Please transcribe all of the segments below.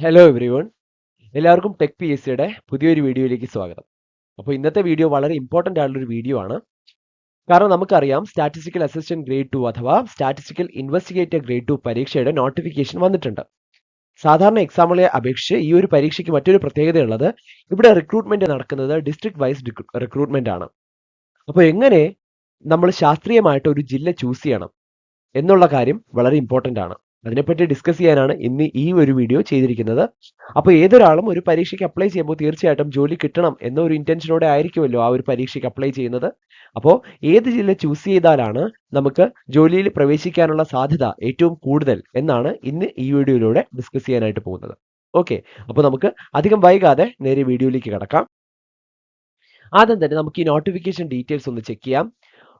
Hello every one, എല്ലാവർക്കും tech P S സിയുടെ പുതിയൊരു വീഡിയോയിലേക്ക് സ്വാഗതം. അപ്പോൾ ഇന്നത്തെ വീഡിയോ വളരെ ഇമ്പോർട്ടൻ്റ് ആയിട്ടുള്ളൊരു വീഡിയോ ആണ്. കാരണം നമുക്കറിയാം സ്റ്റാറ്റിസ്റ്റിക്കൽ അസിസ്റ്റന്റ് ഗ്രേഡ് 2 അഥവാ സ്റ്റാറ്റിസ്റ്റിക്കൽ ഇൻവെസ്റ്റിഗേറ്റർ ഗ്രേഡ് 2 പരീക്ഷയുടെ നോട്ടിഫിക്കേഷൻ വന്നിട്ടുണ്ട്. സാധാരണ എക്സാമുകളെ അപേക്ഷിച്ച് ഈ ഒരു പരീക്ഷയ്ക്ക് മറ്റൊരു പ്രത്യേകതയുള്ളത് ഇവിടെ റിക്രൂട്ട്മെന്റ് നടക്കുന്നത് ഡിസ്ട്രിക്ട് വൈസ് റിക്രൂട്ട്മെന്റ് ആണ്. അപ്പോൾ എങ്ങനെ നമ്മൾ ശാസ്ത്രീയമായിട്ട് ഒരു ജില്ല ചൂസ് ചെയ്യണം എന്നുള്ള കാര്യം വളരെ ഇമ്പോർട്ടൻ്റ് ആണ്. അതിനെപ്പറ്റി ഡിസ്കസ് ചെയ്യാനാണ് ഇന്ന് ഈ ഒരു വീഡിയോ ചെയ്തിരിക്കുന്നത്. അപ്പോൾ ഏതൊരാളും ഒരു പരീക്ഷയ്ക്ക് അപ്ലൈ ചെയ്യുമ്പോൾ തീർച്ചയായിട്ടും ജോലി കിട്ടണം എന്ന ഒരു ഇന്റൻഷനോടെ ആയിരിക്കുമല്ലോ ആ ഒരു പരീക്ഷയ്ക്ക് അപ്ലൈ ചെയ്യുന്നത്. അപ്പോൾ ഏത് ജില്ല ചൂസ് ചെയ്താലാണ് നമുക്ക് ജോലിയിൽ പ്രവേശിക്കാനുള്ള സാധ്യത ഏറ്റവും കൂടുതൽ എന്നാണ് ഇന്ന് ഈ വീഡിയോയിലൂടെ ഡിസ്കസ് ചെയ്യാനായിട്ട് പോകുന്നത്. ഓക്കെ, അപ്പോൾ നമുക്ക് അധികം വൈകാതെ നേരെ വീഡിയോയിലേക്ക് കടക്കാം. ആദ്യം തന്നെ നമുക്ക് ഈ നോട്ടിഫിക്കേഷൻ ഡീറ്റെയിൽസ് ഒന്ന് ചെക്ക് ചെയ്യാം.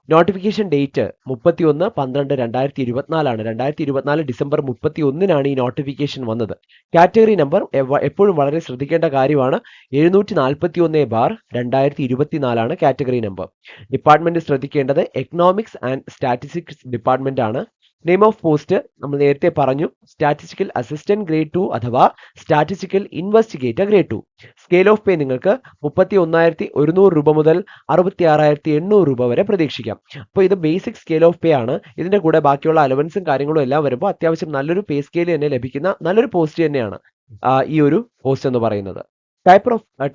നോട്ടിഫിക്കേഷൻ ഡേറ്റ് 31/12/2024 ആണ്. 2024 ഡിസംബർ 31-നാണ് ഈ നോട്ടിഫിക്കേഷൻ വന്നത്. കാറ്റഗറി നമ്പർ എപ്പോഴും വളരെ ശ്രദ്ധിക്കേണ്ട കാര്യമാണ്. 741/2024 ആണ് കാറ്റഗറി നമ്പർ. ഡിപ്പാർട്ട്മെന്റ് ശ്രദ്ധിക്കേണ്ടത് എക്കണോമിക്സ് ആൻഡ് സ്റ്റാറ്റിസ്റ്റിക്സ് ഡിപ്പാർട്ട്മെന്റ് ആണ്. നെയിം ഓഫ് പോസ്റ്റ് നമ്മൾ നേരത്തെ പറഞ്ഞു, സ്റ്റാറ്റിസ്റ്റിക്കൽ അസിസ്റ്റന്റ് ഗ്രേഡ് 2 അഥവാ statistical investigator grade 2. Scale of pay നിങ്ങൾക്ക് 31,100 രൂപ മുതൽ 66,800 രൂപ വരെ പ്രതീക്ഷിക്കാം. അപ്പോൾ ഇത് ബേസിക് സ്കെയിൽ ഓഫ് പേ ആണ്. ഇതിന്റെ കൂടെ ബാക്കിയുള്ള അലവൻസും കാര്യങ്ങളും എല്ലാം വരുമ്പോൾ അത്യാവശ്യം നല്ലൊരു പേ സ്കെയിൽ തന്നെ ലഭിക്കുന്ന നല്ലൊരു പോസ്റ്റ് തന്നെയാണ് ഈ ഒരു പോസ്റ്റ് എന്ന് പറയുന്നത്.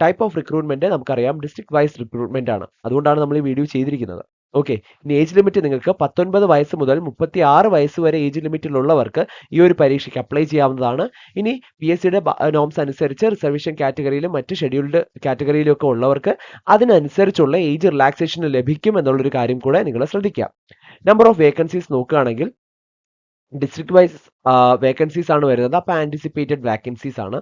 ടൈപ്പ് ഓഫ് റിക്രൂട്ട്മെന്റ് നമുക്കറിയാം ഡിസ്ട്രിക്ട് വൈസ് റിക്രൂട്ട്മെന്റ് ആണ്. അതുകൊണ്ടാണ് നമ്മൾ ഈ വീഡിയോ ചെയ്തിരിക്കുന്നത്. ഓക്കെ, ഇനി ഏജ് ലിമിറ്റ് നിങ്ങൾക്ക് 19 വയസ്സ് മുതൽ 36 വയസ്സ് വരെ ഏജ് ലിമിറ്റിലുള്ളവർക്ക് ഈ ഒരു പരീക്ഷയ്ക്ക് അപ്ലൈ ചെയ്യാവുന്നതാണ്. ഇനി PSCയുടെ നോംസ് അനുസരിച്ച് റിസർവേഷൻ കാറ്റഗറിയിലും മറ്റ് ഷെഡ്യൂൾഡ് കാറ്റഗറിയിലും ഒക്കെ ഉള്ളവർക്ക് അതിനനുസരിച്ചുള്ള ഏജ് റിലാക്സേഷൻ ലഭിക്കും എന്നുള്ളൊരു കാര്യം കൂടെ നിങ്ങൾ ശ്രദ്ധിക്കുക. നമ്പർ ഓഫ് വേക്കൻസീസ് നോക്കുകയാണെങ്കിൽ ഡിസ്ട്രിക്ട് വൈസ് വേക്കൻസീസ് ആണ് വരുന്നത്. അപ്പോൾ ആന്റിസിപ്പേറ്റഡ് വാക്കൻസീസ് ആണ്.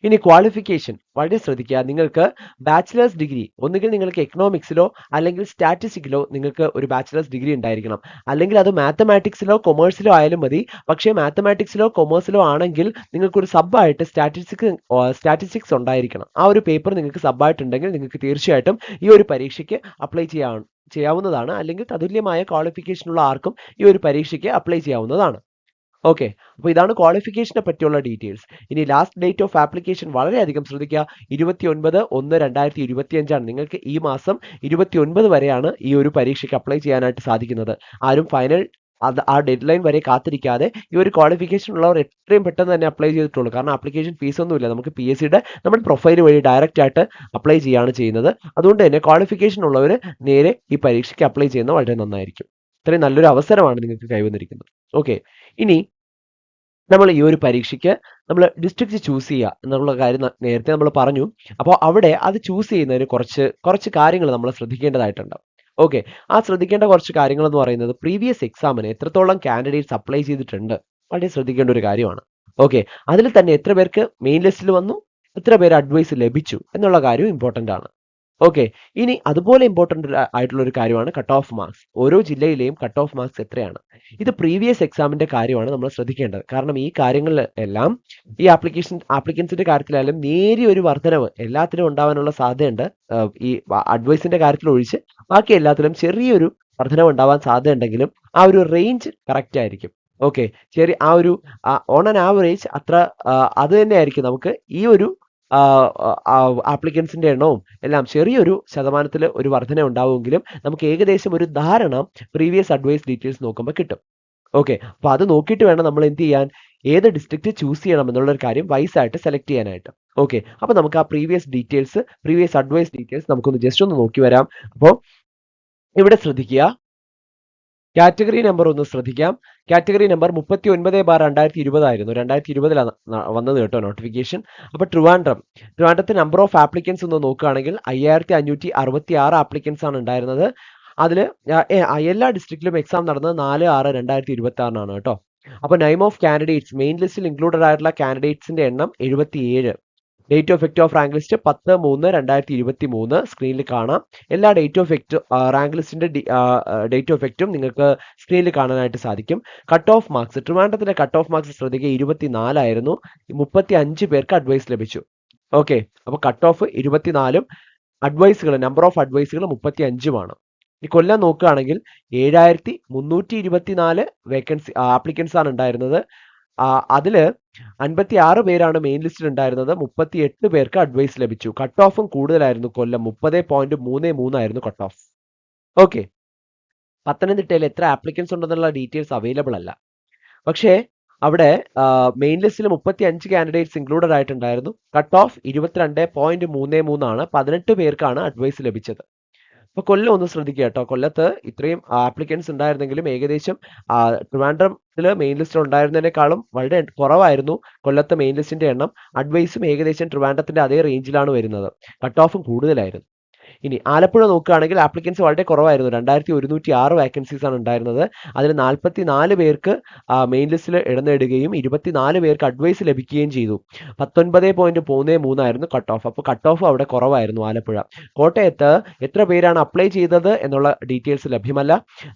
ഇനി ക്വാളിഫിക്കേഷൻ വളരെ ശ്രദ്ധിക്കുക. നിങ്ങൾക്ക് ബാച്ചിലേഴ്സ് ഡിഗ്രി, ഒന്നുകിൽ നിങ്ങൾക്ക് എക്കണോമിക്സിലോ അല്ലെങ്കിൽ സ്റ്റാറ്റിസ്റ്റിക്കിലോ നിങ്ങൾക്ക് ഒരു ബാച്ചിലേഴ്സ് ഡിഗ്രി ഉണ്ടായിരിക്കണം. അല്ലെങ്കിൽ അത് മാത്തമാറ്റിക്സിലോ കൊമേഴ്സിലോ ആയാലും മതി. പക്ഷേ മാത്തമാറ്റിക്സിലോ കൊമേഴ്സിലോ ആണെങ്കിൽ നിങ്ങൾക്കൊരു സബ്ബായിട്ട് സ്റ്റാറ്റിസ്റ്റിക്സ് ഉണ്ടായിരിക്കണം. ആ ഒരു പേപ്പർ നിങ്ങൾക്ക് സബ്ബായിട്ടുണ്ടെങ്കിൽ നിങ്ങൾക്ക് തീർച്ചയായിട്ടും ഈ ഒരു പരീക്ഷയ്ക്ക് അപ്ലൈ ചെയ്യാവുന്നതാണ്. അല്ലെങ്കിൽ തതുല്യമായ ക്വാളിഫിക്കേഷൻ ഉള്ള ആർക്കും ഈ ഒരു പരീക്ഷയ്ക്ക് അപ്ലൈ ചെയ്യാവുന്നതാണ്. ഓക്കെ, അപ്പോൾ ഇതാണ് ക്വാളിഫിക്കേഷനെ പറ്റിയുള്ള ഡീറ്റെയിൽസ്. ഇനി ലാസ്റ്റ് ഡേറ്റ് ഓഫ് ആപ്ലിക്കേഷൻ വളരെയധികം ശ്രദ്ധിക്കുക. 29/1/2025 ആണ്. നിങ്ങൾക്ക് ഈ മാസം 29 വരെയാണ് ഈ ഒരു പരീക്ഷയ്ക്ക് അപ്ലൈ ചെയ്യാനായിട്ട് സാധിക്കുന്നത്. ആരും ഫൈനൽ ആ ഡെഡ് ലൈൻ വരെ കാത്തിരിക്കാതെ ഈ ഒരു ക്വാളിഫിക്കേഷൻ ഉള്ളവർ എത്രയും പെട്ടെന്ന് തന്നെ അപ്ലൈ ചെയ്തിട്ടുള്ളൂ. കാരണം ആപ്ലിക്കേഷൻ ഫീസ് ഒന്നുമില്ല. നമുക്ക് PSCയുടെ നമ്മുടെ പ്രൊഫൈൽ വഴി ഡയറക്റ്റ് ആയിട്ട് അപ്ലൈ ചെയ്യുകയാണ് ചെയ്യുന്നത്. അതുകൊണ്ട് തന്നെ ക്വാളിഫിക്കേഷൻ ഉള്ളവർ നേരെ ഈ പരീക്ഷയ്ക്ക് അപ്ലൈ ചെയ്യുന്നത് വളരെ നന്നായിരിക്കും. ഇത്രയും നല്ലൊരു അവസരമാണ് നിങ്ങൾക്ക് കൈവന്നിരിക്കുന്നത്. ഓക്കെ, ഇനി നമ്മൾ ഈ ഒരു പരീക്ഷയ്ക്ക് നമ്മൾ ഡിസ്ട്രിക്റ്റ് ചൂസ് ചെയ്യുക എന്നുള്ള കാര്യം നേരത്തെ നമ്മൾ പറഞ്ഞു. അപ്പോൾ അവിടെ അത് ചൂസ് ചെയ്യുന്നതിന് കുറച്ച് കാര്യങ്ങൾ നമ്മൾ ശ്രദ്ധിക്കേണ്ടതായിട്ടുണ്ട്. ഓക്കെ, ആ ശ്രദ്ധിക്കേണ്ട കുറച്ച് കാര്യങ്ങൾ എന്ന് പറയുന്നത് പ്രീവിയസ് എക്സാമിന് എത്രത്തോളം കാൻഡിഡേറ്റ്സ് അപ്ലൈ ചെയ്തിട്ടുണ്ട് വളരെ ശ്രദ്ധിക്കേണ്ട ഒരു കാര്യമാണ്. ഓക്കെ, അതിൽ തന്നെ എത്ര പേർക്ക് മെയിൻ ലിസ്റ്റിൽ വന്നു, എത്ര പേര് അഡ്വൈസ് ലഭിച്ചു എന്നുള്ള കാര്യം ഇമ്പോർട്ടൻ്റ് ആണ്. ഓക്കെ, ഇനി അതുപോലെ ഇമ്പോർട്ടൻ്റ് ആയിട്ടുള്ള ഒരു കാര്യമാണ് കട്ട് ഓഫ് മാർക്സ്. ഓരോ ജില്ലയിലെയും കട്ട് ഓഫ് മാർക്സ് എത്രയാണ്? ഇത് പ്രീവിയസ് എക്സാമിന്റെ കാര്യമാണ് നമ്മൾ ശ്രദ്ധിക്കേണ്ടത്. കാരണം ഈ കാര്യങ്ങളിൽ എല്ലാം ഈ ആപ്ലിക്കൻസിന്റെ കാര്യത്തിലായാലും നേരിയ ഒരു വർധനവ് എല്ലാത്തിനും ഉണ്ടാവാനുള്ള സാധ്യതയുണ്ട്. ഈ അഡ്വൈസിന്റെ കാര്യത്തിൽ ഒഴിച്ച് ബാക്കി എല്ലാത്തിലും ചെറിയൊരു വർധനവ് ഉണ്ടാവാൻ സാധ്യതയുണ്ടെങ്കിലും ആ ഒരു റേഞ്ച് കറക്റ്റ് ആയിരിക്കും. ഓക്കെ, ആ ഒരു ഓൺ ആൻ ആവറേജ് അത്ര അത് തന്നെയായിരിക്കും. നമുക്ക് ഈ ഒരു ആപ്ലിക്കൻസിന്റെ എണ്ണവും എല്ലാം ചെറിയൊരു ശതമാനത്തിൽ ഒരു വർധന ഉണ്ടാവുമെങ്കിലും നമുക്ക് ഏകദേശം ഒരു ധാരണ പ്രീവിയസ് അഡ്വൈസ് ഡീറ്റെയിൽസ് നോക്കുമ്പോൾ കിട്ടും. ഓക്കെ, അപ്പോൾ അത് നോക്കിയിട്ട് വേണം നമ്മൾ എന്ത് ചെയ്യാൻ, ഏത് ഡിസ്ട്രിക്റ്റ് ചൂസ് ചെയ്യണം എന്നുള്ള ഒരു കാര്യം വൈസ് ആയിട്ട് സെലക്ട് ചെയ്യാനായിട്ട്. ഓക്കെ, അപ്പോൾ നമുക്ക് ആ പ്രീവിയസ് അഡ്വൈസ് ഡീറ്റെയിൽസ് നമുക്കൊന്ന് ജസ്റ്റ് ഒന്ന് നോക്കി വരാം. അപ്പോൾ ഇവിടെ ശ്രദ്ധിക്കുക, കാറ്റഗറി നമ്പർ ഒന്ന് ശ്രദ്ധിക്കാം. കാറ്റഗറി നമ്പർ 39/2020 ആയിരുന്നു. 2020 വന്നത് കേട്ടോ നോട്ടിഫിക്കേഷൻ. അപ്പോൾ ട്രിവാൻഡ്രത്ത് നമ്പർ ഓഫ് ആപ്ലിക്കൻസ് ഒന്ന് നോക്കുകയാണെങ്കിൽ 5566 ആപ്ലിക്കൻസ് ആണ് ഉണ്ടായിരുന്നത്. അതിൽ എല്ലാ ഡിസ്ട്രിക്റ്റിലും എക്സാം നടന്നത് 4/6/2026 കേട്ടോ. അപ്പോൾ നെയിം ഓഫ് കാൻഡിഡേറ്റ്സ് മെയിൻ ലിസ്റ്റിൽ ഇൻക്ലൂഡഡ് ആയിട്ടുള്ള കാൻഡിഡേറ്റ്സിന്റെ എണ്ണം 77. Date of effect of rank list 10/3/2023 സ്ക്രീനിൽ കാണാം. എല്ലാ റാങ്ക് ലിസ്റ്റിന്റെ ഡേറ്റ് ഓഫ് എഫക്റ്റും നിങ്ങൾക്ക് സ്ക്രീനിൽ കാണാനായിട്ട് സാധിക്കും. കട്ട് ഓഫ് മാർക്സ്, ട്രിവാൻഡ്രത്തിന്റെ കട്ട് ഓഫ് മാർക്സ് ശ്രദ്ധിക്കുക, 24 ആയിരുന്നു. 35 പേർക്ക് അഡ്വൈസ് ലഭിച്ചു. ഓക്കെ, അപ്പോൾ കട്ട് ഓഫ് 24-ഉം നമ്പർ ഓഫ് അഡ്വൈസുകൾ 35-ഉമാണ്. ഈ കൊല്ലം നോക്കുകയാണെങ്കിൽ 7324 ആപ്ലിക്കൻസ് ആണ് ഉണ്ടായിരുന്നത്. അതിൽ 56 പേരാണ് മെയിൻ ലിസ്റ്റിൽ ഉണ്ടായിരുന്നത്. 38 പേർക്ക് അഡ്വൈസ് ലഭിച്ചു. കട്ട് ഓഫും കൂടുതലായിരുന്നു. കൊല്ലം 30.33 ആയിരുന്നു കട്ട് ഓഫ്. ഓക്കെ, പത്തനംതിട്ടയിൽ എത്ര ആപ്ലിക്കൻസ് ഉണ്ടെന്നുള്ള ഡീറ്റെയിൽസ് അവൈലബിൾ അല്ല. പക്ഷേ അവിടെ മെയിൻ ലിസ്റ്റിൽ 35 കാൻഡിഡേറ്റ്സ് ഇൻക്ലൂഡഡ് ആയിട്ടുണ്ടായിരുന്നു. കട്ട് ഓഫ് 22.33 ആണ്. 18 പേർക്കാണ് അഡ്വൈസ് ലഭിച്ചത്. അപ്പൊ കൊല്ലം ഒന്ന് ശ്രദ്ധിക്കുക കേട്ടോ. കൊല്ലത്ത് ഇത്രയും ആപ്ലിക്കൻസ് ഉണ്ടായിരുന്നെങ്കിലും ഏകദേശം ട്രിവാൻഡ്രത്തില് മെയിൻ ലിസ്റ്റിൽ ഉണ്ടായിരുന്നതിനേക്കാളും വളരെ കുറവായിരുന്നു കൊല്ലത്തെ മെയിൻ ലിസ്റ്റിന്റെ എണ്ണം. അഡ്വൈസും ഏകദേശം ട്രിവാൻഡ്രത്തിന്റെ അതേ റേഞ്ചിലാണ് വരുന്നത്. കട്ട് ഓഫും കൂടുതലായിരുന്നു. ഇനി ആലപ്പുഴ നോക്കുകയാണെങ്കിൽ ആപ്ലിക്കൻസ് വളരെ കുറവായിരുന്നു. 2106 വാക്കൻസീസ് ആണ് ഉണ്ടായിരുന്നത്. അതിൽ 44 പേർക്ക് മെയിൻ ലിസ്റ്റിൽ ഇടം നേടുകയും 24 പേർക്ക് അഡ്വൈസ് ലഭിക്കുകയും ചെയ്തു. 19.33 ആയിരുന്നു കട്ട് ഓഫ്. അപ്പോൾ കട്ട് ഓഫ് അവിടെ കുറവായിരുന്നു ആലപ്പുഴ. കോട്ടയത്ത് എത്ര പേരാണ് അപ്ലൈ ചെയ്തത് എന്നുള്ള ഡീറ്റെയിൽസ് ലഭ്യമല്ല.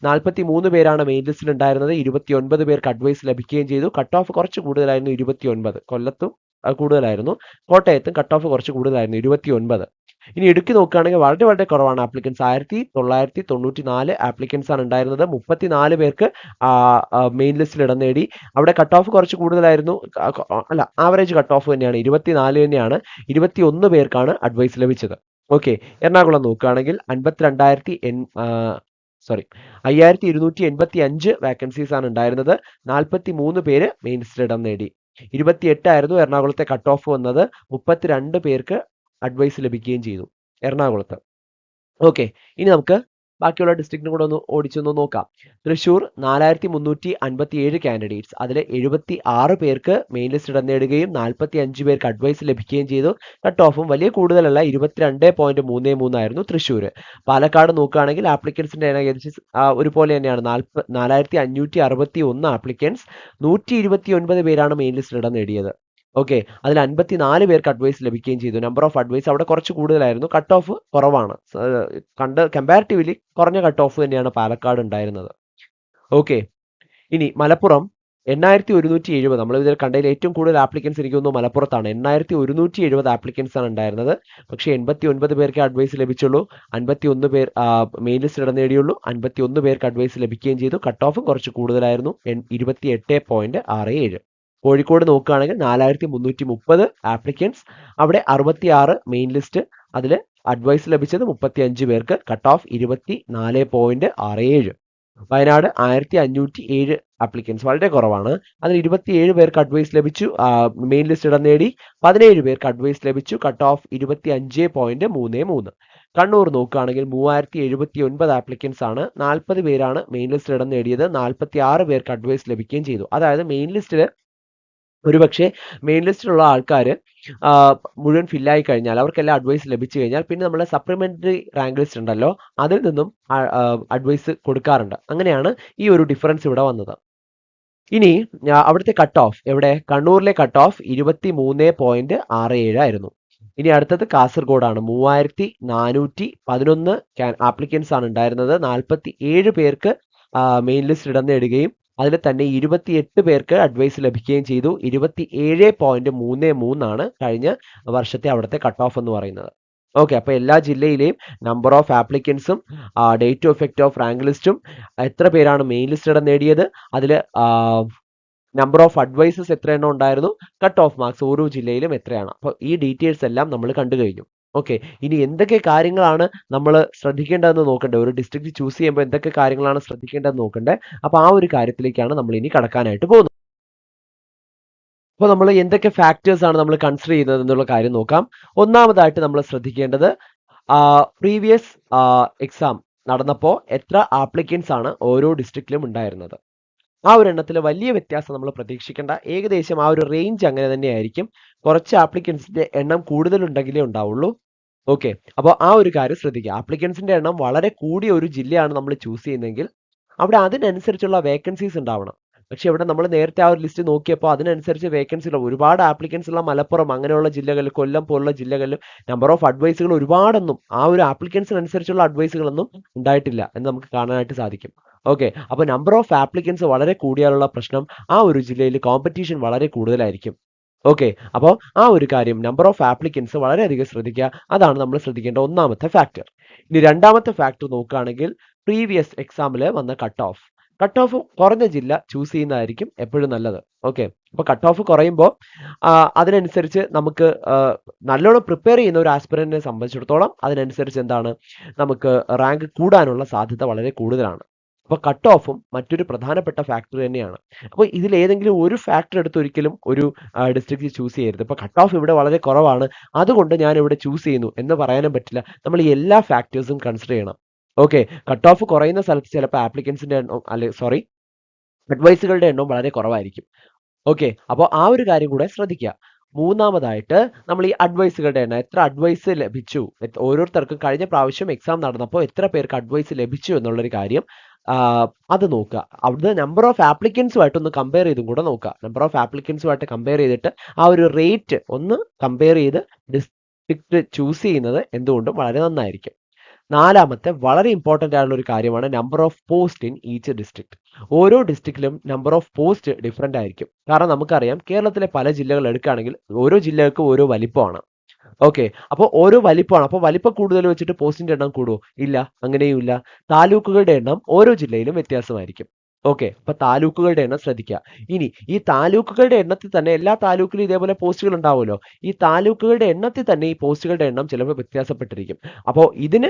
43 പേരാണ് മെയിൻ ലിസ്റ്റിൽ ഉണ്ടായിരുന്നത്. 29 പേർക്ക് അഡ്വൈസ് ലഭിക്കുകയും ചെയ്തു. കട്ട് ഓഫ് കുറച്ച് കൂടുതലായിരുന്നു, 29. കൊല്ലത്തും കൂടുതലായിരുന്നു, കോട്ടയത്തും കട്ട് ഓഫ് കുറച്ച് കൂടുതലായിരുന്നു, 29. ഇനി ഇടുക്കി നോക്കുകയാണെങ്കിൽ വളരെ വളരെ കുറവാണ് ആപ്ലിക്കൻസ്. 1994 ആപ്ലിക്കൻസ് ആണ് ഉണ്ടായിരുന്നത്. 34 പേർക്ക് മെയിൻ ലിസ്റ്റിൽ ഇടം നേടി. അവിടെ കട്ട് ഓഫ് കുറച്ച് കൂടുതലായിരുന്നു. അല്ല, ആവറേജ് കട്ട് ഓഫ് തന്നെയാണ്, 24 തന്നെയാണ്. 21 പേർക്കാണ് അഡ്വൈസ് ലഭിച്ചത്. ഓക്കെ, എറണാകുളം നോക്കുകയാണെങ്കിൽ 5285 വാക്കൻസീസ് ആണ് ഉണ്ടായിരുന്നത്. 43 പേര് മെയിൻ ലിസ്റ്റിൽ ഇടം നേടി. 28 ആയിരുന്നു എറണാകുളത്തെ കട്ട് ഓഫ് വന്നത്. 32 പേർക്ക് അഡ്വൈസ് ലഭിക്കുകയും ചെയ്തു എറണാകുളത്ത്. ഓക്കെ, ഇനി നമുക്ക് ബാക്കിയുള്ള ഡിസ്ട്രിക്റ്റിനും കൂടെ ഒന്ന് ഓടിച്ചൊന്ന് നോക്കാം. തൃശ്ശൂർ 4357 കാൻഡിഡേറ്റ്സ്. അതിൽ 76 പേർക്ക് മെയിൻ ലിസ്റ്റ് ഇടം നേടുകയും 45 പേർക്ക് അഡ്വൈസ് ലഭിക്കുകയും ചെയ്തു. കട്ട് ഓഫും വലിയ കൂടുതലല്ല, 22.33 ആയിരുന്നു തൃശ്ശൂർ. പാലക്കാട് നോക്കുകയാണെങ്കിൽ ആപ്ലിക്കൻസിന്റെ ഏകദേശം ഒരുപോലെ തന്നെയാണ്. 4561 ആപ്ലിക്കൻസ്. 129 പേരാണ് മെയിൻ ലിസ്റ്റിൽ ഇടം നേടിയത്. ഓക്കെ, അതിൽ 54 പേർക്ക് അഡ്വൈസ് ലഭിക്കുകയും ചെയ്തു. നമ്പർ ഓഫ് അഡ്വൈസ് അവിടെ കുറച്ച് കൂടുതലായിരുന്നു. കട്ട് ഓഫ് കുറവാണ്. കമ്പാരിറ്റീവ്ലി കുറഞ്ഞ കട്ട് ഓഫ് തന്നെയാണ് പാലക്കാട് ഉണ്ടായിരുന്നത്. ഓക്കെ, ഇനി മലപ്പുറം 8170. നമ്മൾ ഇതിൽ കണ്ടതിൽ ഏറ്റവും കൂടുതൽ ആപ്ലിക്കൻസ് എനിക്ക് തോന്നുന്നു മലപ്പുറത്താണ്. 8170 ആപ്ലിക്കൻസ് ആണ് ഉണ്ടായിരുന്നത്. പക്ഷേ 89 പേർക്ക് അഡ്വൈസ് ലഭിച്ചുള്ളൂ. 51 പേർ മെയിൻ ലിസ്റ്റ് ഇടം നേടിയുള്ളൂ. 51 പേർക്ക് അഡ്വൈസ് ലഭിക്കുകയും ചെയ്തു. കട്ട് ഓഫും കുറച്ച് കൂടുതലായിരുന്നു, 28.67. കോഴിക്കോട് നോക്കുകയാണെങ്കിൽ 4330 ആപ്ലിക്കൻസ്. അവിടെ 66 മെയിൻ ലിസ്റ്റ്. അതിൽ അഡ്വൈസ് ലഭിച്ചത് 35 പേർക്ക്. Cut off 24.67. വയനാട് 1507 ആപ്ലിക്കൻസ്, വളരെ കുറവാണ്. അതിൽ 27 പേർക്ക് അഡ്വൈസ് ലഭിച്ചു, മെയിൻ ലിസ്റ്റ് ഇടം നേടി. 17 പേർക്ക് അഡ്വൈസ് ലഭിച്ചു. Cut off 25.33. കണ്ണൂർ നോക്കുകയാണെങ്കിൽ 3079 ആപ്ലിക്കൻസ് ആണ്. 40 പേരാണ് മെയിൻ ലിസ്റ്റ് ഇടം നേടിയത്. 46 പേർക്ക് അഡ്വൈസ് ലഭിക്കുകയും ചെയ്തു. അതായത് മെയിൻ ലിസ്റ്റിൽ ഒരുപക്ഷെ മെയിൻ ലിസ്റ്റിലുള്ള ആൾക്കാർ മുഴുവൻ ഫില്ലായി കഴിഞ്ഞാൽ, അവർക്കെല്ലാം അഡ്വൈസ് ലഭിച്ചു കഴിഞ്ഞാൽ, പിന്നെ നമ്മൾ സപ്ലിമെന്ററി റാങ്ക് ലിസ്റ്റ് ഉണ്ടല്ലോ, അതിൽ നിന്നും അഡ്വൈസ് കൊടുക്കാറുണ്ട്. അങ്ങനെയാണ് ഈ ഒരു ഡിഫറൻസ് ഇവിടെ വന്നത്. ഇനി അവിടുത്തെ കട്ട് ഓഫ്, എവിടെ കണ്ണൂരിലെ കട്ട് ഓഫ് 23.67 ആയിരുന്നു. ഇനി അടുത്തത് കാസർഗോഡാണ്. 3411 ആപ്ലിക്കൻസ് ആണ് ഉണ്ടായിരുന്നത്. 47 പേർക്ക് മെയിൻ ലിസ്റ്റ് ഇടം നേടുകയും അതിൽ തന്നെ 28 പേർക്ക് അഡ്വൈസ് ലഭിക്കുകയും ചെയ്തു. 27.33 ആണ് കഴിഞ്ഞ വർഷത്തെ അവിടുത്തെ കട്ട് ഓഫ് എന്ന് പറയുന്നത്. ഓക്കെ, അപ്പൊ എല്ലാ ജില്ലയിലെയും നമ്പർ ഓഫ് ആപ്ലിക്കൻസും date of effect of rank ലിസ്റ്റും എത്ര പേരാണ് മെയിൻ ലിസ്റ്റ് ഇടം നേടിയത്, അതിൽ നമ്പർ ഓഫ് അഡ്വൈസസ് എത്ര എണ്ണം ഉണ്ടായിരുന്നു, കട്ട് ഓഫ് മാർക്സ് ഓരോ ജില്ലയിലും എത്രയാണ്. അപ്പോൾ ഈ ഡീറ്റെയിൽസ് എല്ലാം നമ്മൾ കണ്ടു കഴിഞ്ഞു. ഓക്കെ, ഇനി എന്തൊക്കെ കാര്യങ്ങളാണ് നമ്മൾ ശ്രദ്ധിക്കേണ്ടതെന്ന് നോക്കണ്ടേ? ഒരു ഡിസ്ട്രിക്ട് ചൂസ് ചെയ്യുമ്പോൾ എന്തൊക്കെ കാര്യങ്ങളാണ് ശ്രദ്ധിക്കേണ്ടതെന്ന് നോക്കണ്ടേ? അപ്പോൾ ആ ഒരു കാര്യത്തിലേക്കാണ് നമ്മൾ ഇനി കടക്കാനായിട്ട് പോകുന്നത്. അപ്പോൾ നമ്മൾ എന്തൊക്കെ ഫാക്ടേഴ്സ് ആണ് നമ്മൾ കൺസിഡർ ചെയ്യുന്നത് എന്നുള്ള കാര്യം നോക്കാം. ഒന്നാമതായിട്ട് നമ്മൾ ശ്രദ്ധിക്കേണ്ടത് പ്രീവിയസ് എക്സാം നടന്നപ്പോൾ എത്ര ആപ്ലിക്കൻസ് ആണ് ഓരോ ഡിസ്ട്രിക്റ്റിലും ഉണ്ടായിരുന്നത്. ആ ഒരു എണ്ണത്തിൽ വലിയ വ്യത്യാസം നമ്മൾ പ്രതീക്ഷിക്കേണ്ട. ഏകദേശം ആ ഒരു റേഞ്ച് അങ്ങനെ തന്നെയായിരിക്കും. കുറച്ച് ആപ്ലിക്കൻസിന്റെ എണ്ണം കൂടുതലുണ്ടെങ്കിലേ ഉണ്ടാവുള്ളൂ. ഓക്കെ, അപ്പോൾ ആ ഒരു കാര്യം ശ്രദ്ധിക്കുക. ആപ്ലിക്കൻസിന്റെ എണ്ണം വളരെ കൂടിയ ഒരു ജില്ലയാണ് നമ്മൾ ചൂസ് ചെയ്യുന്നതെങ്കിൽ അവിടെ അതിനനുസരിച്ചുള്ള വേക്കൻസീസ് ഉണ്ടാവണം. പക്ഷെ ഇവിടെ നമ്മൾ നേരത്തെ ആ ഒരു ലിസ്റ്റ് നോക്കിയപ്പോൾ അതിനനുസരിച്ച് വേക്കൻസി ഉള്ള ഒരുപാട് ആപ്ലിക്കൻസ് ഉള്ള മലപ്പുറം അങ്ങനെയുള്ള ജില്ലകളിൽ, കൊല്ലം പോലുള്ള ജില്ലകളിൽ നമ്പർ ഓഫ് അഡ്വൈസുകൾ ഒരുപാടൊന്നും ആ ഒരു ആപ്ലിക്കൻസിനനുസരിച്ചുള്ള അഡ്വൈസുകളൊന്നും ഉണ്ടായിട്ടില്ല എന്ന് നമുക്ക് കാണാനായിട്ട് സാധിക്കും. ഓക്കെ, അപ്പോൾ നമ്പർ ഓഫ് ആപ്ലിക്കൻസ് വളരെ കൂടിയാലുള്ള പ്രശ്നം ആ ഒരു ജില്ലയിൽ കോമ്പറ്റീഷൻ വളരെ കൂടുതലായിരിക്കും. ഓക്കെ, അപ്പോൾ ആ ഒരു കാര്യം നമ്പർ ഓഫ് ആപ്ലിക്കൻസ് വളരെയധികം ശ്രദ്ധിക്കുക. അതാണ് നമ്മൾ ശ്രദ്ധിക്കേണ്ട ഒന്നാമത്തെ ഫാക്ടർ. ഇനി രണ്ടാമത്തെ ഫാക്ടർ നോക്കുകയാണെങ്കിൽ പ്രീവിയസ് എക്സാമിൽ വന്ന കട്ട് ഓഫ്. കട്ട് ഓഫ് കുറഞ്ഞ ജില്ല ചൂസ് ചെയ്യുന്നതായിരിക്കും എപ്പോഴും നല്ലത്. ഓക്കെ, അപ്പോൾ കട്ട് ഓഫ് കുറയുമ്പോൾ അതിനനുസരിച്ച് നമുക്ക് നല്ലോണം പ്രിപ്പയർ ചെയ്യുന്ന ഒരു ആസ്പിറന്റിനെ സംബന്ധിച്ചിടത്തോളം അതിനനുസരിച്ച് എന്താണ്, നമുക്ക് റാങ്ക് കൂടാനുള്ള സാധ്യത വളരെ കൂടുതലാണ്. അപ്പോൾ കട്ട് ഓഫും മറ്റൊരു പ്രധാനപ്പെട്ട ഫാക്ടർ തന്നെയാണ്. അപ്പോൾ ഇതിൽ ഏതെങ്കിലും ഒരു ഫാക്ടർ എടുത്ത് ഒരിക്കലും ഒരു ഡിസ്ട്രിക്റ്റ് ചൂസ് ചെയ്യരുത്. ഇപ്പോൾ കട്ട് ഓഫ് ഇവിടെ വളരെ കുറവാണ്, അതുകൊണ്ട് ഞാൻ ഇവിടെ ചൂസ് ചെയ്യുന്നു എന്ന് പറയാനും പറ്റില്ല. നമ്മൾ ഈ എല്ലാ ഫാക്ടേഴ്സും കൺസിഡർ ചെയ്യണം. ഓക്കെ, കട്ട് ഓഫ് കുറയുന്ന സ്ഥലത്ത് ചിലപ്പോൾ ആപ്ലിക്കൻസിന്റെ എണ്ണം അഡ്വൈസുകളുടെ എണ്ണം വളരെ കുറവായിരിക്കും. ഓക്കെ, അപ്പോൾ ആ ഒരു കാര്യം കൂടെ ശ്രദ്ധിക്കുക. മൂന്നാമതായിട്ട് നമ്മൾ ഈ അഡ്വൈസുകളുടെ എണ്ണം, എത്ര അഡ്വൈസ് ലഭിച്ചു, ഓരോരുത്തർക്കും കഴിഞ്ഞ പ്രാവശ്യം എക്സാം നടന്നപ്പോൾ എത്ര പേർക്ക് അഡ്വൈസ് ലഭിച്ചു എന്നുള്ളൊരു കാര്യം അത് നോക്കുക. അവിടുത്തെ നമ്പർ ഓഫ് ആപ്ലിക്കൻസുമായിട്ടൊന്ന് കമ്പയർ ചെയ്തും കൂടെ നോക്കുക. നമ്പർ ഓഫ് ആപ്ലിക്കൻസുമായിട്ട് കമ്പയർ ചെയ്തിട്ട് ആ ഒരു റേറ്റ് ഒന്ന് കമ്പയർ ചെയ്ത് ഡിസ്ട്രിക്റ്റ് ചൂസ് ചെയ്യുന്നത് എന്തുകൊണ്ടും വളരെ നന്നായിരിക്കും. നാലാമത്തെ വളരെ ഇമ്പോർട്ടൻ്റ് ആയിട്ടുള്ള ഒരു കാര്യമാണ് number of post in each district. ഓരോ ഡിസ്ട്രിക്റ്റിലും നമ്പർ ഓഫ് പോസ്റ്റ് ഡിഫറെൻ്റ് ആയിരിക്കും. കാരണം നമുക്കറിയാം കേരളത്തിലെ പല ജില്ലകൾ എടുക്കുകയാണെങ്കിൽ ഓരോ ജില്ലകൾക്കും ഓരോ വലിപ്പമാണ്. ഓക്കെ, അപ്പോൾ ഓരോ വലിപ്പമാണ്. അപ്പോൾ വലിപ്പം കൂടുതൽ വെച്ചിട്ട് പോസ്റ്റിന്റെ എണ്ണം കൂടുമോ? ഇല്ല, അങ്ങനെയും ഇല്ല. താലൂക്കുകളുടെ എണ്ണം ഓരോ ജില്ലയിലും വ്യത്യാസമായിരിക്കും. ഓക്കെ, അപ്പൊ താലൂക്കുകളുടെ എണ്ണം ശ്രദ്ധിക്കുക. ഇനി ഈ താലൂക്കുകളുടെ എണ്ണത്തിൽ തന്നെ എല്ലാ താലൂക്കിലും ഇതേപോലെ പോസ്റ്റുകൾ ഉണ്ടാവുമല്ലോ. ഈ താലൂക്കുകളുടെ എണ്ണത്തിൽ തന്നെ ഈ പോസ്റ്റുകളുടെ എണ്ണം ചിലപ്പോൾ വ്യത്യാസപ്പെട്ടിരിക്കും. അപ്പോൾ ഇതിന്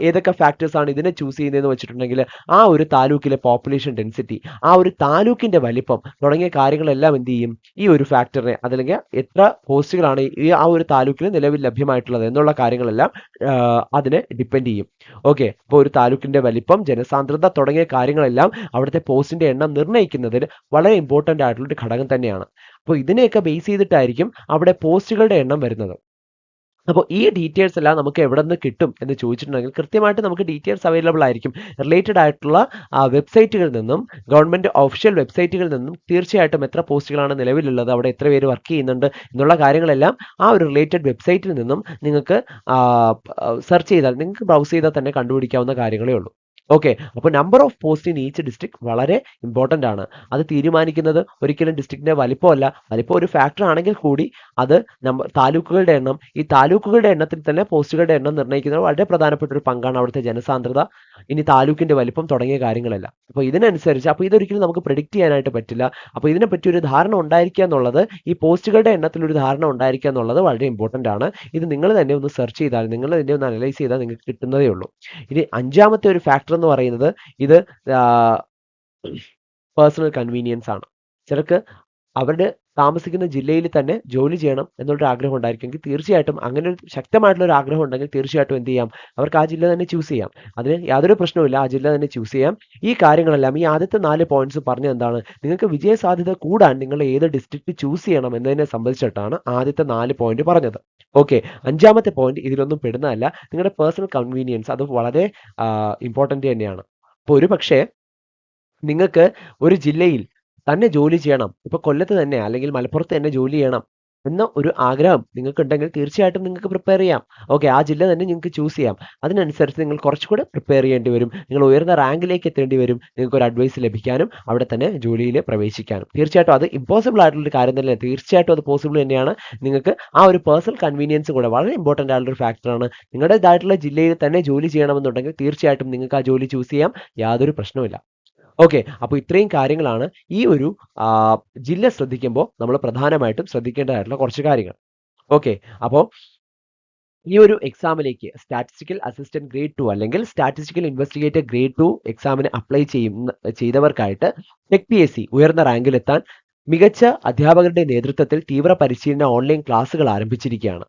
ഏതൊക്കെ ഫാക്ടേഴ്സ് ആണ് ഇതിനെ ചൂസ് ചെയ്യുന്നതെന്ന് വെച്ചിട്ടുണ്ടെങ്കിൽ ആ ഒരു താലൂക്കിലെ പോപ്പുലേഷൻ ഡെൻസിറ്റി, ആ ഒരു താലൂക്കിന്റെ വലിപ്പം തുടങ്ങിയ കാര്യങ്ങളെല്ലാം എന്ത് ചെയ്യും, ഈ ഒരു ഫാക്ടറിനെ അതല്ലെങ്കിൽ എത്ര പോസ്റ്റുകളാണ് ഈ ആ ഒരു താലൂക്കിൽ നിലവിൽ ലഭ്യമായിട്ടുള്ളത് എന്നുള്ള കാര്യങ്ങളെല്ലാം അതിനെ ഡിപ്പെൻഡ് ചെയ്യും. ഓക്കെ, അപ്പോൾ ഒരു താലൂക്കിന്റെ വലിപ്പം, ജനസാന്ദ്രത തുടങ്ങിയ കാര്യങ്ങളെല്ലാം അവിടുത്തെ പോസ്റ്റിന്റെ എണ്ണം നിർണ്ണയിക്കുന്നതിൽ വളരെ ഇമ്പോർട്ടൻ്റ് ആയിട്ടുള്ള ഒരു ഘടകം തന്നെയാണ്. അപ്പോൾ ഇതിനെയൊക്കെ ബേസ് ചെയ്തിട്ടായിരിക്കും അവിടെ പോസ്റ്റുകളുടെ എണ്ണം വരുന്നത്. അപ്പോൾ ഈ ഡീറ്റെയിൽസ് എല്ലാം നമുക്ക് എവിടെ നിന്ന് കിട്ടും എന്ന് ചോദിച്ചിട്ടുണ്ടെങ്കിൽ കൃത്യമായിട്ട് നമുക്ക് ഡീറ്റെയിൽസ് അവൈലബിൾ ആയിരിക്കും. റിലേറ്റഡ് ആയിട്ടുള്ള വെബ്സൈറ്റുകളിൽ നിന്നും, ഗവൺമെന്റ് ഒഫീഷ്യൽ വെബ്സൈറ്റുകളിൽ നിന്നും തീർച്ചയായിട്ടും എത്ര പോസ്റ്റുകളാണ് നിലവിലുള്ളത്, അവിടെ എത്ര പേര് വർക്ക് ചെയ്യുന്നുണ്ട് എന്നുള്ള കാര്യങ്ങളെല്ലാം ആ ഒരു റിലേറ്റഡ് വെബ്സൈറ്റിൽ നിന്നും നിങ്ങൾക്ക് സെർച്ച് ചെയ്താൽ, നിങ്ങൾക്ക് ബ്രൗസ് ചെയ്താൽ തന്നെ കണ്ടുപിടിക്കാവുന്ന കാര്യങ്ങളേ ഉള്ളൂ. ഓക്കെ, അപ്പോൾ number of post in each district വളരെ ഇമ്പോർട്ടൻ്റ് ആണ്. അത് തീരുമാനിക്കുന്നത് ഒരിക്കലും ഡിസ്ട്രിക്റ്റിന്റെ വലിപ്പമല്ല. വലിപ്പം ഒരു ഫാക്ടർ ആണെങ്കിൽ കൂടി അത് താലൂക്കുകളുടെ എണ്ണം, ഈ താലൂക്കുകളുടെ എണ്ണത്തിൽ തന്നെ പോസ്റ്റുകളുടെ എണ്ണം നിർണ്ണയിക്കുന്നത് വളരെ പ്രധാനപ്പെട്ട ഒരു പങ്കാണ്. അവിടുത്തെ ജനസാന്ദ്രത, ഇനി താലൂക്കിന്റെ വലിപ്പം തുടങ്ങിയ കാര്യങ്ങളെല്ലാം. അപ്പോൾ ഇതിനനുസരിച്ച്, അപ്പോൾ ഇതൊരിക്കലും നമുക്ക് പ്രെഡിക്റ്റ് ചെയ്യാനായിട്ട് പറ്റില്ല. അപ്പോൾ ഇതിനെപ്പറ്റി ഒരു ധാരണ ഉണ്ടായിരിക്കുക എന്നുള്ളത്, ഈ പോസ്റ്റുകളുടെ എണ്ണത്തിൽ ഒരു ധാരണ ഉണ്ടായിരിക്കുക എന്നുള്ളത് വളരെ ഇമ്പോർട്ടൻ്റ് ആണ്. ഇത് നിങ്ങൾ തന്നെ ഒന്ന് സെർച്ച് ചെയ്താൽ, നിങ്ങൾ തന്നെ ഒന്ന് അനലൈസ് ചെയ്താൽ നിങ്ങൾക്ക് കിട്ടുന്നതേ ഉള്ളൂ. ഇനി അഞ്ചാമത്തെ ഒരു ഫാക്ടർ എന്ന് പറയുന്നത് ഇത് പേഴ്സണൽ കൺവീനിയൻസ് ആണ്. ചിലർക്ക് അവരുടെ താമസിക്കുന്ന ജില്ലയിൽ തന്നെ ജോലി ചെയ്യണം എന്നുള്ളൊരു ആഗ്രഹം ഉണ്ടായിരിക്കുമെങ്കിൽ തീർച്ചയായിട്ടും, അങ്ങനെ ഒരു ശക്തമായിട്ടുള്ള ഒരു ആഗ്രഹം ഉണ്ടെങ്കിൽ തീർച്ചയായിട്ടും എന്ത് ചെയ്യാം, അവർക്ക് ആ ജില്ല തന്നെ ചൂസ് ചെയ്യാം. അതിന് യാതൊരു പ്രശ്നവുമില്ല, ആ ജില്ല തന്നെ ചൂസ് ചെയ്യാം. ഈ കാര്യങ്ങളെല്ലാം, ഈ ആദ്യത്തെ 4 പോയിന്റ്സ് പറഞ്ഞത് എന്താണ്, നിങ്ങൾക്ക് വിജയ സാധ്യത കൂടാൻ നിങ്ങൾ ഏത് ഡിസ്ട്രിക്ട് ചൂസ് ചെയ്യണം എന്നതിനെ സംബന്ധിച്ചിട്ടാണ് ആദ്യത്തെ 4 പോയിന്റ് പറഞ്ഞത്. ഓക്കെ, അഞ്ചാമത്തെ പോയിന്റ് ഇതിലൊന്നും പെടുന്നതല്ല. നിങ്ങളുടെ പേഴ്സണൽ കൺവീനിയൻസ് അത് വളരെ ഇമ്പോർട്ടൻ്റ് തന്നെയാണ്. അപ്പോൾ ഒരു പക്ഷേ നിങ്ങൾക്ക് ഒരു ജില്ലയിൽ തന്നെ ജോലി ചെയ്യണം, ഇപ്പൊ കൊല്ലത്ത് തന്നെ അല്ലെങ്കിൽ മലപ്പുറത്ത് തന്നെ ജോലി ചെയ്യണം എന്ന ഒരു ആഗ്രഹം നിങ്ങൾക്ക് ഉണ്ടെങ്കിൽ തീർച്ചയായിട്ടും നിങ്ങൾക്ക് പ്രിപ്പയർ ചെയ്യാം. ഓക്കെ, ആ ജില്ല തന്നെ നിങ്ങൾക്ക് ചൂസ് ചെയ്യാം. അതിനനുസരിച്ച് നിങ്ങൾ കുറച്ചുകൂടെ പ്രിപ്പയർ ചെയ്യേണ്ടി വരും. നിങ്ങൾ ഉയർന്ന റാങ്കിലേക്ക് എത്തേണ്ടി വരും. നിങ്ങൾക്ക് ഒരു അഡ്വൈസ് ലഭിക്കാനും അവിടെ തന്നെ ജോലിയിൽ പ്രവേശിക്കാനും. തീർച്ചയായിട്ടും അത് ഇമ്പോസിബിൾ ആയിട്ടുള്ള കാര്യം തന്നെ, തീർച്ചയായിട്ടും അത് പോസിബിൾ തന്നെയാണ്. നിങ്ങൾക്ക് ആ ഒരു പേഴ്സണൽ കൺവീനിയൻസ് കൂടെ വളരെ ഇമ്പോർട്ടൻ്റ് ആയിട്ടുള്ള ഒരു ഫാക്ടറാണ്. നിങ്ങളുടേതായിട്ടുള്ള ജില്ലയിൽ തന്നെ ജോലി ചെയ്യണമെന്നുണ്ടെങ്കിൽ തീർച്ചയായിട്ടും നിങ്ങൾക്ക് ആ ജോലി ചൂസ് ചെയ്യാം, യാതൊരു പ്രശ്നവുമില്ല. ഓക്കെ, അപ്പോൾ ഇത്രയും കാര്യങ്ങളാണ് ഈ ഒരു ജില്ല ശ്രദ്ധിക്കുമ്പോൾ നമ്മൾ പ്രധാനമായിട്ടും ശ്രദ്ധിക്കേണ്ടതായിട്ടുള്ള കുറച്ച് കാര്യങ്ങൾ. ഓക്കെ, അപ്പോൾ ഈ ഒരു എക്സാമിലേക്ക് സ്റ്റാറ്റിസ്റ്റിക്കൽ അസിസ്റ്റന്റ് ഗ്രേഡ് 2 അല്ലെങ്കിൽ സ്റ്റാറ്റിസ്റ്റിക്കൽ ഇൻവെസ്റ്റിഗേറ്റർ ഗ്രേഡ് 2 എക്സാമിന് അപ്ലൈ ചെയ്തവർക്കായിട്ട് TechPSC ഉയർന്ന റാങ്കിലെത്താൻ മികച്ച അധ്യാപകരുടെ നേതൃത്വത്തിൽ തീവ്ര പരിശീലന ഓൺലൈൻ ക്ലാസുകൾ ആരംഭിച്ചിരിക്കുകയാണ്.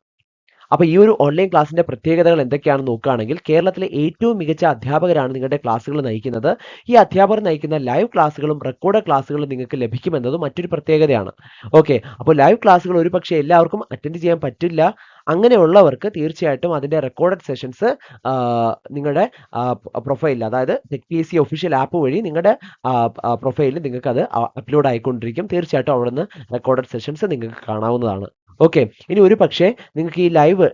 അപ്പോൾ ഈ ഒരു ഓൺലൈൻ ക്ലാസ്സിന്റെ പ്രത്യേകതകൾ എന്തൊക്കെയാണെന്ന് നോക്കുകയാണെങ്കിൽ, കേരളത്തിലെ ഏറ്റവും മികച്ച അധ്യാപകരാണ് നിങ്ങളുടെ ക്ലാസ്സുകൾ നയിക്കുന്നത്. ഈ അധ്യാപകർ നയിക്കുന്ന ലൈവ് ക്ലാസ്സുകളും റെക്കോർഡ് ക്ലാസ്സുകളും നിങ്ങൾക്ക് ലഭിക്കുമെന്നത് മറ്റൊരു പ്രത്യേകതയാണ്. ഓക്കെ, അപ്പോൾ ലൈവ് ക്ലാസ്സുകൾ ഒരുപക്ഷെ എല്ലാവർക്കും അറ്റൻഡ് ചെയ്യാൻ പറ്റില്ല. അങ്ങനെയുള്ളവർക്ക് തീർച്ചയായിട്ടും അതിന്റെ റെക്കോർഡഡ് സെഷൻസ് നിങ്ങളുടെ പ്രൊഫൈലിൽ, അതായത് TechPSC ഒഫീഷ്യൽ ആപ്പ് വഴി നിങ്ങളുടെ പ്രൊഫൈലിൽ നിങ്ങൾക്ക് അത് അപ്ലോഡ് ആയിക്കൊണ്ടിരിക്കും. തീർച്ചയായിട്ടും അവിടെ നിന്ന് റെക്കോർഡഡ് സെഷൻസ് നിങ്ങൾക്ക് കാണാവുന്നതാണ്. ഓക്കെ, ഇനി ഒരു പക്ഷേ നിങ്ങൾക്ക് ഈ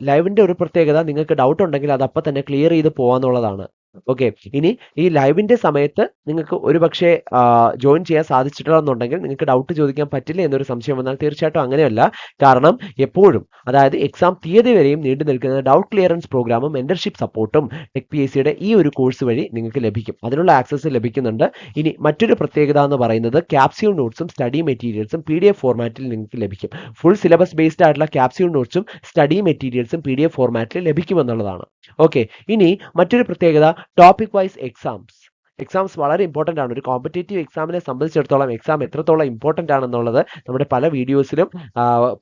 ലൈവിന്റെ ഒരു പ്രത്യേകത, നിങ്ങൾക്ക് ഡൗട്ട് ഉണ്ടെങ്കിൽ അത് അപ്പം തന്നെ ക്ലിയർ ചെയ്ത് പോകാന്നുള്ളതാണ്. ഓക്കെ. ഇനി ഈ ലൈവിന്റെ സമയത്ത് നിങ്ങൾക്ക് ഒരുപക്ഷേ ജോയിൻ ചെയ്യാൻ സാധിച്ചിട്ടില്ലെന്നുണ്ടെങ്കിൽ നിങ്ങൾക്ക് ഡൗട്ട് ചോദിക്കാൻ പറ്റില്ല എന്നൊരു സംശയം വന്നാൽ തീർച്ചയായിട്ടും അങ്ങനെയല്ല. കാരണം എപ്പോഴും അതായത് എക്സാം തീയതി വരെയും നീണ്ടു നിൽക്കുന്ന ഡൗട്ട് ക്ലിയറൻസ് പ്രോഗ്രാമും മെന്റർഷിപ്പ് സപ്പോർട്ടും ടെക് പി എസ് സിയുടെ ഈ ഒരു കോഴ്സ് വഴി നിങ്ങൾക്ക് ലഭിക്കും. അതിനുള്ള ആക്സസ് ലഭിക്കുന്നുണ്ട്. ഇനി മറ്റൊരു പ്രത്യേകത എന്ന് പറയുന്നത് ക്യാപ്സ്യൂൾ നോട്ട്സും സ്റ്റഡി മെറ്റീരിയൽസും PDF ഫോർമാറ്റിൽ നിങ്ങൾക്ക് ലഭിക്കും. ഫുൾ സിലബസ് ബേസ്ഡ് ആയിട്ടുള്ള ക്യാപ്സ്യൂൾ നോട്ട്സും സ്റ്റഡി മെറ്റീരിയൽസും PDF ഫോർമാറ്റിൽ ലഭിക്കുമെന്നുള്ളതാണ്. ഓക്കെ. ഇനി മറ്റൊരു പ്രത്യേകത ടോപ്പിക് വൈസ് എക്സാംസ് വളരെ ഇമ്പോർട്ടൻ്റ് ആണ്. ഒരു കോമ്പറ്റേറ്റീവ് എക്സാമിനെ സംബന്ധിച്ചിടത്തോളം എക്സാം എത്രത്തോളം ഇമ്പോർട്ടൻ്റ് ആണെന്നുള്ളത് നമ്മുടെ പല വീഡിയോസിലും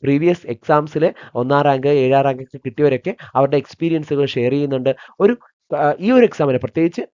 പ്രീവിയസ് എക്സാംസിൽ 1ാം റാങ്ക് 7ാം റാങ്ക് ഒക്കെ കിട്ടിയവരൊക്കെ അവരുടെ എക്സ്പീരിയൻസുകൾ ഷെയർ ചെയ്യുന്നുണ്ട്. ഈ ഒരു എക്സാമിന് പ്രത്യേകിച്ച്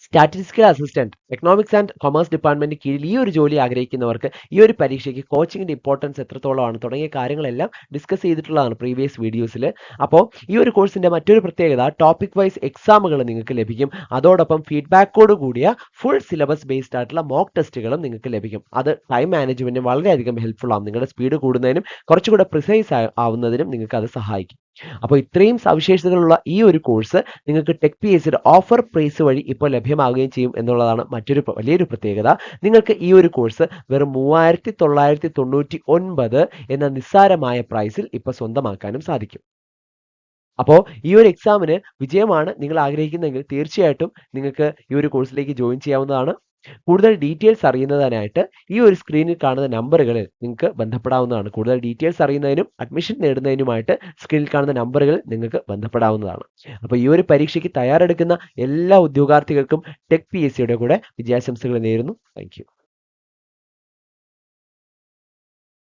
statistical assistant economics and commerce department കീഴിൽ ഈ ഒരു ജോലി ആഗ്രഹിക്കുന്നവർക്ക് ഈ ഒരു പരീക്ഷയ്ക്ക് കോച്ചിങ്ങിന്റെ ഇമ്പോർട്ടൻസ് എത്രത്തോളമാണ് തുടങ്ങിയ കാര്യങ്ങളെല്ലാം ഡിസ്കസ് ചെയ്തിട്ടുള്ളതാണ് പ്രീവിയസ് വീഡിയോസിൽ. അപ്പോൾ ഈ ഒരു കോഴ്സിന്റെ മറ്റൊരു പ്രത്യേകത ടോപ്പിക് വൈസ് എക്സാമുകൾ നിങ്ങൾക്ക് ലഭിക്കും. അതോടൊപ്പം ഫീഡ്ബാക്കോട് കൂടിയ ഫുൾ സിലബസ് ബേസ്ഡ് ആയിട്ടുള്ള മോക്ക് ടെസ്റ്റുകളും നിങ്ങൾക്ക് ലഭിക്കും. അത് ടൈം മാനേജ്മെന്റിന് വളരെയധികം ഹെൽപ്ഫുൾ ആവും. നിങ്ങളുടെ സ്പീഡ് കൂടുന്നതിനും കുറച്ചുകൂടെ പ്രിസൈസ് ആവുന്നതിനും നിങ്ങൾക്ക് അത് സഹായിക്കും. അപ്പോൾ ഇത്രയും സവിശേഷതകളുള്ള ഈ ഒരു കോഴ്സ് നിങ്ങൾക്ക് ടെക് പി എസ് സിയുടെ ഓഫർ പ്രൈസ് വഴി ഇപ്പോൾ ലഭ്യമാവുകയും ചെയ്യും എന്നുള്ളതാണ് മറ്റൊരു വലിയൊരു പ്രത്യേകത. നിങ്ങൾക്ക് ഈ ഒരു കോഴ്സ് വെറും 3999 എന്ന നിസ്സാരമായ പ്രൈസിൽ ഇപ്പോൾ സ്വന്തമാക്കാനും സാധിക്കും. അപ്പോൾ ഈ ഒരു എക്സാമിന് വിജയമാണ് നിങ്ങൾ ആഗ്രഹിക്കുന്നതെങ്കിൽ തീർച്ചയായിട്ടും നിങ്ങൾക്ക് ഈ ഒരു കോഴ്സിലേക്ക് ജോയിൻ ചെയ്യാവുന്നതാണ്. കൂടുതൽ ഡീറ്റെയിൽസ് അറിയുന്നതിനായിട്ട് ഈ ഒരു സ്ക്രീനിൽ കാണുന്ന നമ്പറുകളിൽ നിങ്ങൾക്ക് ബന്ധപ്പെടാവുന്നതാണ്. കൂടുതൽ ഡീറ്റെയിൽസ് അറിയുന്നതിനും അഡ്മിഷൻ നേടുന്നതിനുമായിട്ട് സ്ക്രീനിൽ കാണുന്ന നമ്പറുകളിൽ നിങ്ങൾക്ക് ബന്ധപ്പെടാവുന്നതാണ്. അപ്പോൾ ഈ ഒരു പരീക്ഷയ്ക്ക് തയ്യാറെടുക്കുന്ന എല്ലാ ഉദ്യോഗാർത്ഥികൾക്കും ടെക് പി എസ് സിയുടെ കൂടെ വിജയാശംസകൾ നേരുന്നു. Thank you.